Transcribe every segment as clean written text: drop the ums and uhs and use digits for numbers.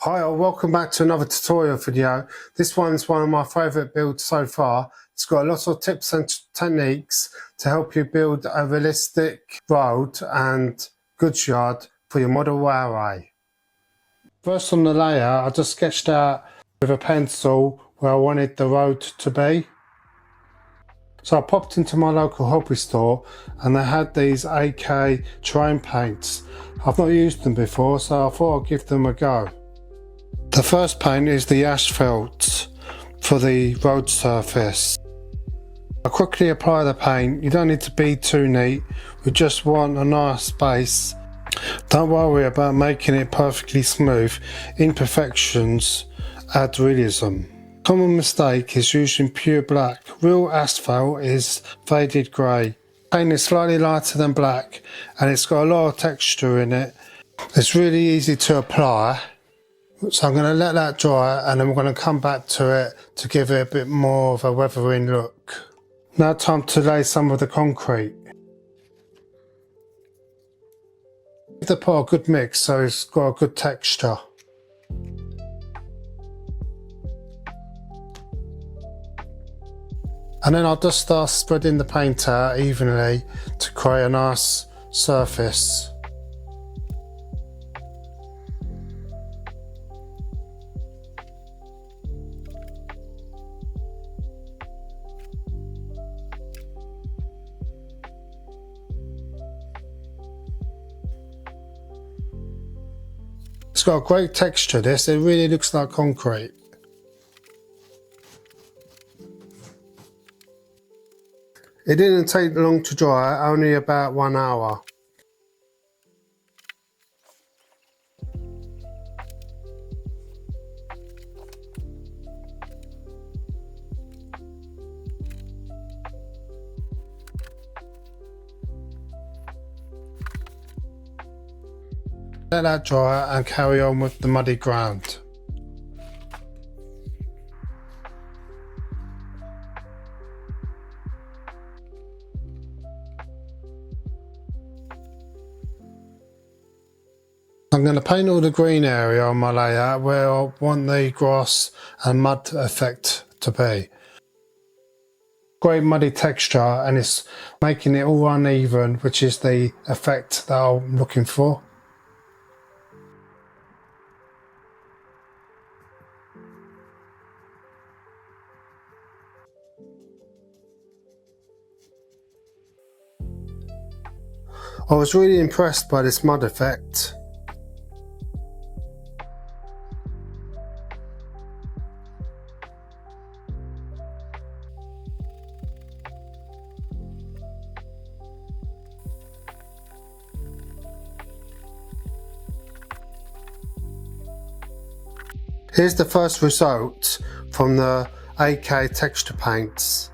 Hi, welcome back to another tutorial video. This one's one of my favourite builds so far. It's got a lot of tips and techniques to help you build a realistic road and goods yard for your model railway. First on the layer, I just sketched out with a pencil where I wanted the road to be. So I popped into my local hobby store and they had these AK terrain paints. I've not used them before, so I thought I'd give them a go. The first paint is the asphalt for the road surface. I quickly apply the paint. You don't need to be too neat, we just want a nice base. Don't worry about making it perfectly smooth, imperfections add realism. Common mistake is using pure black. Real asphalt is faded grey. Paint is slightly lighter than black and it's got a lot of texture in it. It's really easy to apply. So I'm going to let that dry and then we're going to come back to it to give it a bit more of a weathering look. Now time to lay some of the concrete. Give the pot a good mix so it's got a good texture. And then I'll just start spreading the paint out evenly to create a nice surface. It's got a great texture, this, it really looks like concrete. It didn't take long to dry, only about 1 hour. Let that dry and carry on with the muddy ground. I'm going to paint all the green area on my layout where I want the grass and mud effect to be. Great muddy texture and it's making it all uneven, which is the effect that I'm looking for. I was really impressed by this mud effect. Here's the first result from the AK texture paints.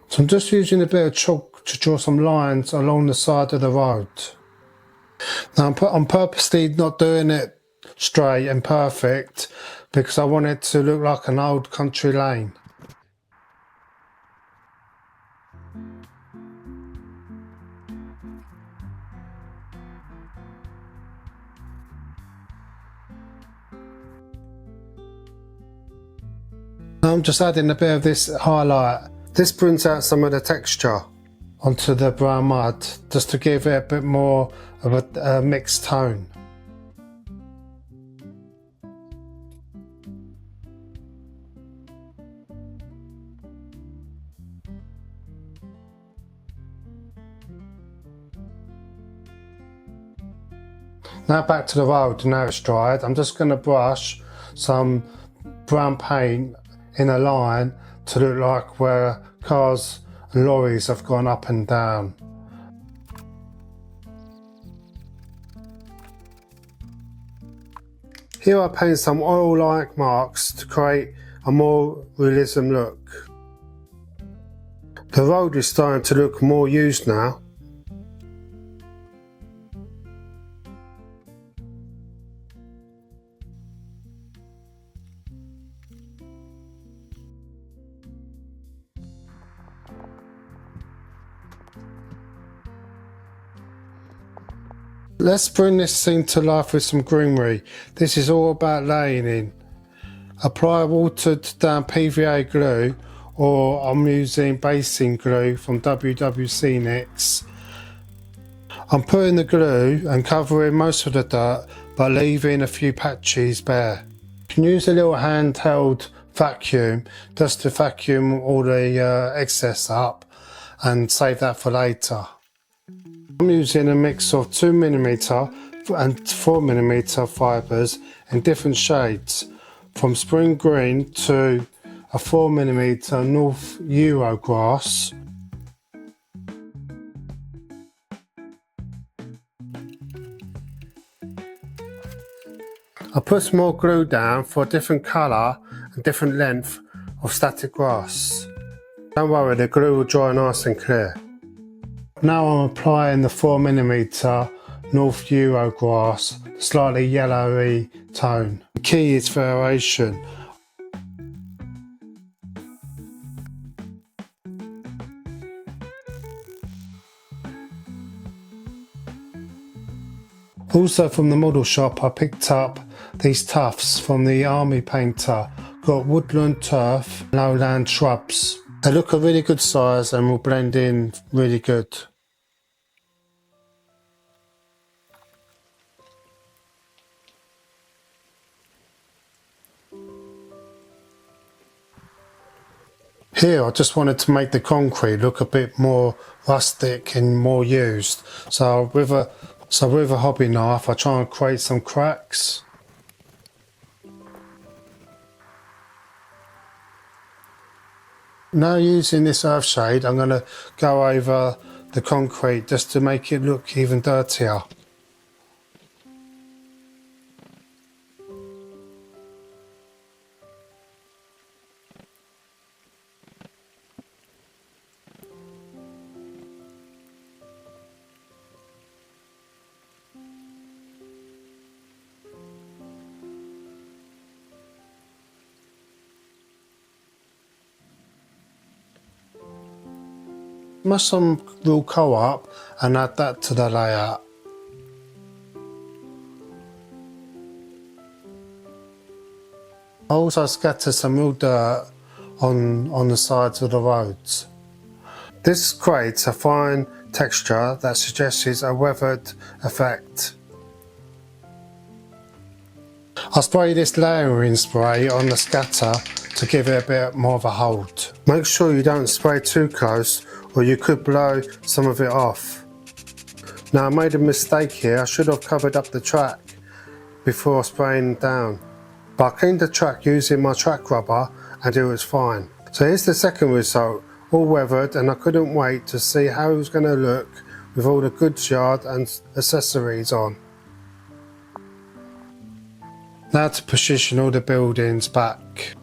So I'm just using a bit of chalk to draw some lines along the side of the road. Now I'm purposely not doing it straight and perfect because I want it to look like an old country lane. Now I'm just adding a bit of this highlight. This brings out some of the texture onto the brown mud just to give it a bit more of a mixed tone. Now back to the road, now it's dried. I'm just going to brush some brown paint in a line to look like where cars and lorries have gone up and down. Here I paint some oil-like marks to create a more realism look. The road is starting to look more used now. Let's bring this scene to life with some greenery. This is all about laying in. Apply watered down PVA glue, or I'm using basing glue from Scenic. I'm putting the glue and covering most of the dirt, but leaving a few patches bare. You can use a little handheld vacuum just to vacuum all the excess up and save that for later. I'm using a mix of 2mm and 4mm fibres in different shades, from spring green to a 4mm North Euro grass. I put some more glue down for a different colour and different length of static grass. Don't worry, the glue will dry nice and clear. Now I'm applying the 4mm North Euro grass, slightly yellowy tone. The key is variation. Also from the model shop I picked up these tufts from the army painter. Got woodland turf, lowland shrubs. They look a really good size and will blend in really good. Here I just wanted to make the concrete look a bit more rustic and more used. So with a hobby knife I try and create some cracks. Now using this earth shade I'm going to go over the concrete just to make it look even dirtier. Mush some raw co-op and add that to the layout. I also scatter some real dirt on the sides of the roads. This creates a fine texture that suggests a weathered effect. I spray this layering spray on the scatter to give it a bit more of a hold. Make sure you don't spray too close or you could blow some of it off. Now I made a mistake here, I should have covered up the track before spraying down. But I cleaned the track using my track rubber and it was fine. So here's the second result, all weathered, and I couldn't wait to see how it was going to look with all the goods yard and accessories on. Now to position all the buildings back.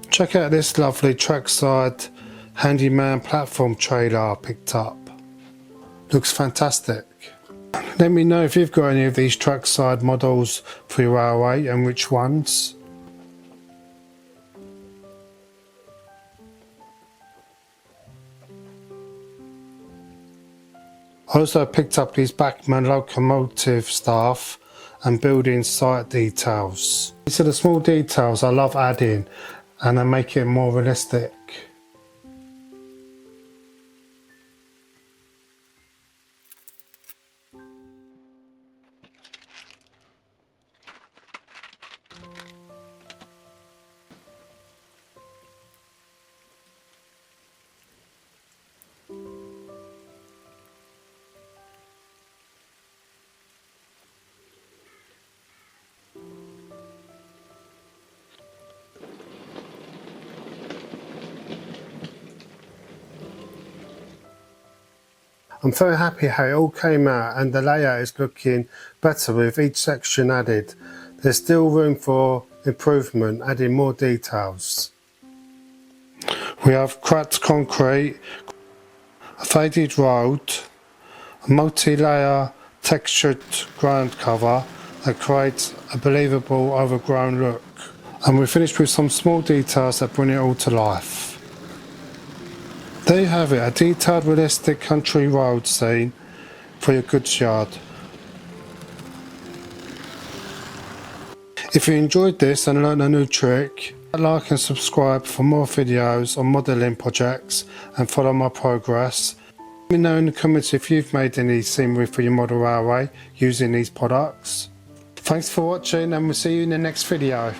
Check out this lovely trackside handyman platform trailer I picked up. Looks fantastic. Let me know if you've got any of these trackside models for your railway and which ones. I also picked up these Bachmann locomotive staff and building site details. These are the small details I love adding and they make it more realistic. I'm very happy how it all came out and the layout is looking better with each section added. There's still room for improvement, adding more details. We have cracked concrete, a faded road, a multi-layer textured ground cover that creates a believable overgrown look. And we're finished with some small details that bring it all to life. There you have it, a detailed realistic country road scene for your goods yard. If you enjoyed this and learned a new trick, like and subscribe for more videos on modelling projects and follow my progress. Let me know in the comments if you've made any scenery for your model railway using these products. Thanks for watching and we'll see you in the next video.